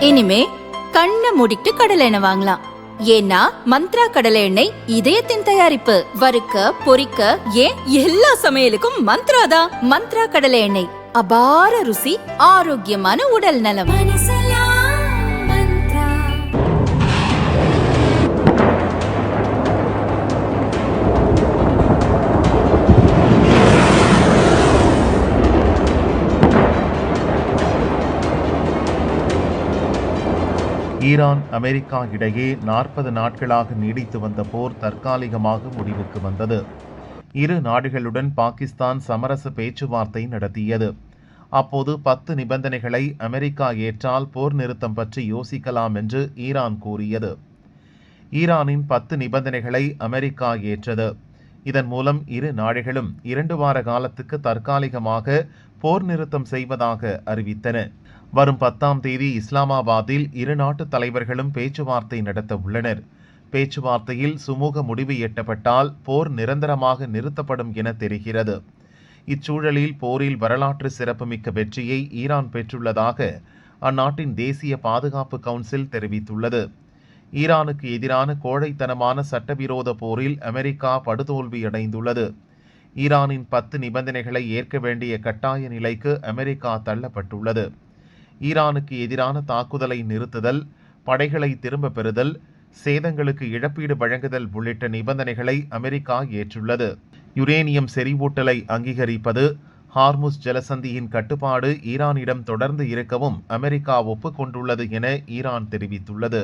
இனிமே கண்ணை மூடிட்டு கடலை எண்ணெய் வாங்கலாம். ஏன்னா மந்த்ரா கடலை எண்ணெய் இதயத்தின் தயாரிப்பு. வறுக்க பொரிக்க ஏன் எல்லா சமையலுக்கும் மந்த்ரா தான். மந்த்ரா கடலை எண்ணெய், அபார ருசி, ஆரோக்கியமான உடல் நலம். ஈரான் அமெரிக்கா இடையே 40 நாட்களாக நீடித்து வந்த போர் தற்காலிகமாக முடிவுக்கு வந்தது. இரு நாடுகளுடன் பாகிஸ்தான் சமரச பேச்சுவார்த்தை நடத்தியது. அப்போது 10 நிபந்தனைகளை அமெரிக்கா ஏற்றால் போர் நிறுத்தம் பற்றி யோசிக்கலாம் என்று ஈரான் கூறியது. ஈரானின் 10 நிபந்தனைகளை அமெரிக்கா ஏற்றது. இதன் மூலம் இரு நாடுகளும் 2 வார காலத்துக்கு தற்காலிகமாக போர் நிறுத்தம் செய்வதாக அறிவித்தன. வரும் 10ஆம் தேதி இஸ்லாமாபாத்தில் இரு நாட்டு தலைவர்களும் பேச்சுவார்த்தை நடத்த உள்ளனர். பேச்சுவார்த்தையில் சுமூக முடிவு எட்டப்பட்டால் போர் நிரந்தரமாக நிறுத்தப்படும் என தெரிகிறது. இச்சூழலில் போரில் வரலாற்று சிறப்புமிக்க வெற்றியை ஈரான் பெற்றுள்ளதாக அந்நாட்டின் தேசிய பாதுகாப்பு கவுன்சில் தெரிவித்துள்ளது. ஈரானுக்கு எதிரான கோழைத்தனமான சட்டவிரோத போரில் அமெரிக்கா படுதோல்வியடைந்துள்ளது. ஈரானின் 10 நிபந்தனைகளை ஏற்க வேண்டிய கட்டாய நிலைக்கு அமெரிக்கா தள்ளப்பட்டுள்ளது. ஈரானுக்கு எதிரான தாக்குதலை நிறுத்துதல், படைகளை திரும்ப பெறுதல், சேதங்களுக்கு இழப்பீடு வழங்குதல் உள்ளிட்ட நிபந்தனைகளை அமெரிக்கா ஏற்றுள்ளது. யுரேனியம் செறிவூட்டலை அங்கீகரிப்பது, ஹார்முஸ் ஜலசந்தியின் கட்டுப்பாடு ஈரானிடம் தொடர்ந்து இருக்கவும் அமெரிக்கா ஒப்புக்கொண்டுள்ளது என ஈரான் தெரிவித்துள்ளது.